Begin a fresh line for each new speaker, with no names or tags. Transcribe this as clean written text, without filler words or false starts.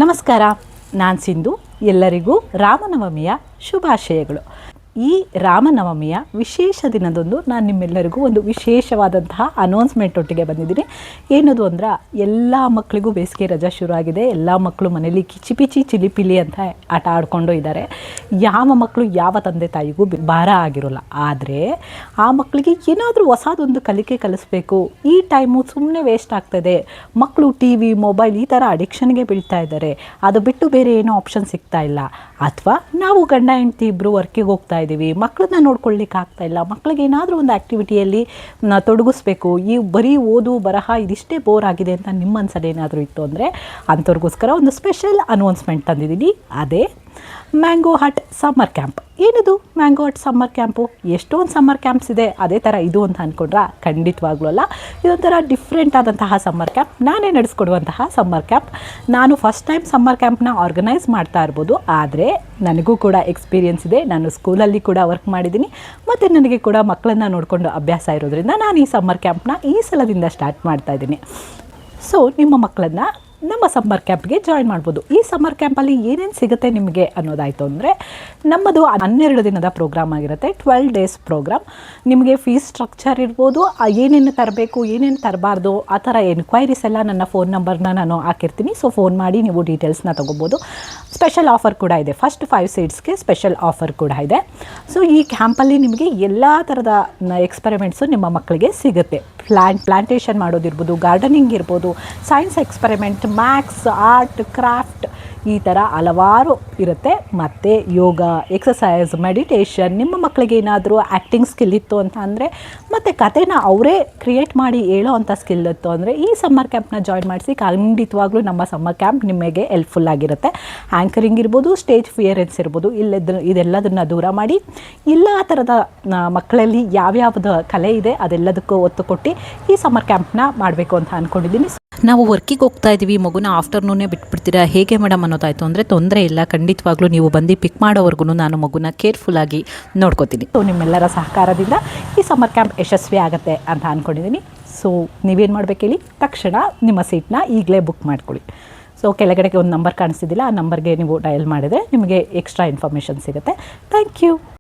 ನಮಸ್ಕಾರ, ನಾನು ಸಿಂಧು. ಎಲ್ಲರಿಗೂ ರಾಮನವಮಿಯ ಶುಭಾಶಯಗಳು. ಈ ರಾಮನವಮಿಯ ವಿಶೇಷ ದಿನದಂದು ನಾನು ನಿಮ್ಮೆಲ್ಲರಿಗೂ ಒಂದು ವಿಶೇಷವಾದಂತಹ ಅನೌನ್ಸ್ಮೆಂಟ್ ಒಟ್ಟಿಗೆ ಬಂದಿದ್ದೀನಿ. ಏನದು ಅಂದ್ರೆ, ಎಲ್ಲ ಮಕ್ಕಳಿಗೂ ಬೇಸಿಗೆ ರಜೆ ಶುರು ಆಗಿದೆ. ಎಲ್ಲ ಮಕ್ಕಳು ಮನೇಲಿ ಕಿಚಿಪಿಚಿ ಚಿಲಿಪಿಲಿ ಅಂತ ಆಟ ಆಡ್ಕೊಂಡು ಇದ್ದಾರೆ. ಯಾವ ಮಕ್ಕಳು ಯಾವ ತಂದೆ ತಾಯಿಗೂ ಭಾರ ಆಗಿರೋಲ್ಲ. ಆದರೆ ಆ ಮಕ್ಕಳಿಗೆ ಏನಾದರೂ ಹೊಸದೊಂದು ಕಲಿಕೆ ಕಲಿಸ್ಬೇಕು. ಈ ಟೈಮು ಸುಮ್ಮನೆ ವೇಸ್ಟ್ ಆಗ್ತಾಯಿದೆ. ಮಕ್ಕಳು ಟಿ ವಿ, ಮೊಬೈಲ್ ಈ ಥರ ಅಡಿಕ್ಷನ್ಗೆ ಬೀಳ್ತಾ ಇದ್ದಾರೆ. ಅದು ಬಿಟ್ಟು ಬೇರೆ ಏನೋ ಆಪ್ಷನ್ ಸಿಗ್ತಾ ಇಲ್ಲ. ಅಥವಾ ನಾವು ಗಂಡ ಹೆಂಡತಿ ಇಬ್ಬರು ವರ್ಕಿಗೆ ಹೋಗ್ತಾ ಇದ್ದೀವಿ, ಮಕ್ಕಳನ್ನ ನೋಡ್ಕೊಳ್ಳಿಕ್ಕೆ ಆಗ್ತಾ ಇಲ್ಲ. ಮಕ್ಕಳಿಗೆ ಏನಾದರೂ ಒಂದು ಆ್ಯಕ್ಟಿವಿಟಿಯಲ್ಲಿ ತೊಡಗಿಸ್ಬೇಕು. ಈ ಬರೀ ಓದು ಬರಹ ಇದಿಷ್ಟೇ ಬೋರ್ ಆಗಿದೆ ಅಂತ ನಿಮ್ಮ ಮನಸ್ಸಲ್ಲಿ ಏನಾದರೂ ಇತ್ತು ಅಂದರೆ ಅಂಥವ್ರಿಗೋಸ್ಕರ ಒಂದು ಸ್ಪೆಷಲ್ ಅನೌನ್ಸ್ಮೆಂಟ್ ತಂದಿದ್ದೀನಿ. ಅದೇ ಮ್ಯಾಂಗೋ ಹಟ್ ಸಮ್ಮರ್ ಕ್ಯಾಂಪ್. ಏನಿದು ಮ್ಯಾಂಗೋ ಹಟ್ ಸಮ್ಮರ್ ಕ್ಯಾಂಪು? ಎಷ್ಟೊಂದು ಸಮ್ಮರ್ ಕ್ಯಾಂಪ್ಸ್ ಇದೆ, ಅದೇ ಥರ ಇದು ಅಂತ ಅಂದ್ಕೊಂಡ್ರೆ ಖಂಡಿತವಾಗ್ಲೂ ಅಲ್ಲ. ಇದೊಂಥರ ಡಿಫ್ರೆಂಟ್ ಆದಂತಹ ಸಮ್ಮರ್ ಕ್ಯಾಂಪ್. ನಾನೇ ನಡೆಸ್ಕೊಡುವಂತಹ ಸಮ್ಮರ್ ಕ್ಯಾಂಪ್. ನಾನು ಫಸ್ಟ್ ಟೈಮ್ ಸಮ್ಮರ್ ಕ್ಯಾಂಪ್ನ ಆರ್ಗನೈಸ್ ಮಾಡ್ತಾ ಇರ್ಬೋದು, ಆದರೆ ನನಗೂ ಕೂಡ ಎಕ್ಸ್ಪೀರಿಯೆನ್ಸ್ ಇದೆ. ನಾನು ಸ್ಕೂಲಲ್ಲಿ ಕೂಡ ವರ್ಕ್ ಮಾಡಿದ್ದೀನಿ ಮತ್ತು ನನಗೆ ಕೂಡ ಮಕ್ಕಳನ್ನು ನೋಡಿಕೊಂಡು ಅಭ್ಯಾಸ ಇರೋದ್ರಿಂದ ನಾನು ಈ ಸಮ್ಮರ್ ಕ್ಯಾಂಪ್ನ ಈ ಸಲದಿಂದ ಸ್ಟಾರ್ಟ್ ಮಾಡ್ತಾ ಇದ್ದೀನಿ. ಸೊ ನಿಮ್ಮ ಮಕ್ಕಳನ್ನು ನಮ್ಮ ಸಮ್ಮರ್ ಕ್ಯಾಂಪ್ಗೆ ಜಾಯಿನ್ ಮಾಡ್ಬೋದು. ಈ ಸಮ್ಮರ್ ಕ್ಯಾಂಪಲ್ಲಿ ಏನೇನು ಸಿಗುತ್ತೆ ನಿಮಗೆ ಅನ್ನೋದಾಯಿತು ಅಂದರೆ, ನಮ್ಮದು 12 ದಿನದ ಪ್ರೋಗ್ರಾಮ್ ಆಗಿರುತ್ತೆ. 12 ಡೇಸ್ ಪ್ರೋಗ್ರಾಮ್. ನಿಮಗೆ ಫೀಸ್ ಸ್ಟ್ರಕ್ಚರ್ ಇರ್ಬೋದು, ಏನೇನು ತರಬೇಕು ಏನೇನು ತರಬಾರ್ದು ಆ ಥರ ಎನ್ಕ್ವೈರೀಸ್ ಎಲ್ಲ ನನ್ನ ಫೋನ್ ನಂಬರ್ನ ನಾನು ಹಾಕಿರ್ತೀನಿ. ಸೊ ಫೋನ್ ಮಾಡಿ ನೀವು ಡೀಟೇಲ್ಸ್ನ ತೊಗೋಬೋದು. ಸ್ಪೆಷಲ್ ಆಫರ್ ಕೂಡ ಇದೆ. ಫಸ್ಟ್ 5 ಸೀಟ್ಸ್ಗೆ ಸ್ಪೆಷಲ್ ಆಫರ್ ಕೂಡ ಇದೆ. ಸೊ ಈ ಕ್ಯಾಂಪಲ್ಲಿ ನಿಮಗೆ ಎಲ್ಲ ಥರದ ಎಕ್ಸ್ಪೆರಿಮೆಂಟ್ಸು ನಿಮ್ಮ ಮಕ್ಕಳಿಗೆ ಸಿಗುತ್ತೆ. ಪ್ಲಾಂಟೇಷನ್ ಮಾಡೋದಿರ್ಬೋದು, ಗಾರ್ಡನಿಂಗ್ ಇರ್ಬೋದು, science experiment, maths, art, craft, ಈ ಥರ ಹಲವಾರು ಇರುತ್ತೆ. ಮತ್ತು ಯೋಗ, ಎಕ್ಸಸೈಸ್, ಮೆಡಿಟೇಷನ್. ನಿಮ್ಮ ಮಕ್ಕಳಿಗೆ ಏನಾದರೂ ಆ್ಯಕ್ಟಿಂಗ್ ಸ್ಕಿಲ್ ಇತ್ತು ಅಂತ ಅಂದರೆ, ಮತ್ತು ಕಥೆನ ಅವರೇ ಕ್ರಿಯೇಟ್ ಮಾಡಿ ಹೇಳೋ ಅಂಥ ಸ್ಕಿಲ್ ಇತ್ತು ಅಂದರೆ ಈ ಸಮ್ಮರ್ ಕ್ಯಾಂಪ್ನ ಜಾಯಿನ್ ಮಾಡಿಸಿ. ಖಂಡಿತವಾಗ್ಲೂ ನಮ್ಮ ಸಮ್ಮರ್ ಕ್ಯಾಂಪ್ ನಿಮಗೆ ಹೆಲ್ಪ್ಫುಲ್ ಆಗಿರುತ್ತೆ. ಆ್ಯಂಕರಿಂಗ್ ಇರ್ಬೋದು, ಸ್ಟೇಜ್ ಫಿಯರೆನ್ಸ್ ಇರ್ಬೋದು, ಇದೆಲ್ಲದನ್ನು ದೂರ ಮಾಡಿ ಎಲ್ಲ ಥರದ ಮಕ್ಕಳಲ್ಲಿ ಯಾವ್ಯಾವ್ದು ಕಲೆ ಇದೆ ಅದೆಲ್ಲದಕ್ಕೂ ಒತ್ತು ಕೊಟ್ಟು ಈ ಸಮ್ಮರ್ ಕ್ಯಾಂಪ್ನ ಮಾಡಬೇಕು ಅಂತ ಅಂದ್ಕೊಂಡಿದ್ದೀನಿ.
ನಾವು ವರ್ಕಿಗೆ ಹೋಗ್ತಾ ಇದ್ದೀವಿ, ಮಗುನ ಆಫ್ಟರ್ನೂನೇ ಬಿಟ್ಬಿಡ್ತೀರಾ ಹೇಗೆ ಮೇಡಮ್ ಅನ್ನೋದಾಯಿತು ಅಂದರೆ ತೊಂದರೆ ಇಲ್ಲ. ಖಂಡಿತವಾಗ್ಲೂ ನೀವು ಬಂದು ಪಿಕ್ ಮಾಡೋವರೆಗೂ ನಾನು ಮಗುನ ಕೇರ್ಫುಲ್ಲಾಗಿ ನೋಡ್ಕೋತೀನಿ.
ಸೊ ನಿಮ್ಮೆಲ್ಲರ ಸಹಕಾರದಿಂದ ಈ ಸಮ್ಮರ್ ಕ್ಯಾಂಪ್ ಯಶಸ್ವಿ ಆಗುತ್ತೆ ಅಂತ ಅಂದ್ಕೊಂಡಿದ್ದೀನಿ. ಸೊ ನೀವೇನು ಮಾಡಬೇಕು ಹೇಳಿ, ತಕ್ಷಣ ನಿಮ್ಮ ಸೀಟ್ನ ಈಗಲೇ ಬುಕ್ ಮಾಡ್ಕೊಳ್ಳಿ. ಸೊ ಕೆಳಗಡೆಗೆ ಒಂದು ನಂಬರ್ ಕಾಣಿಸ್ತಿದ್ದಿಲ್ಲ, ಆ ನಂಬರ್ಗೆ ನೀವು ಡಯಲ್ ಮಾಡಿದರೆ ನಿಮಗೆ ಎಕ್ಸ್ಟ್ರಾ ಇನ್ಫಾರ್ಮೇಷನ್ ಸಿಗುತ್ತೆ. Thank you.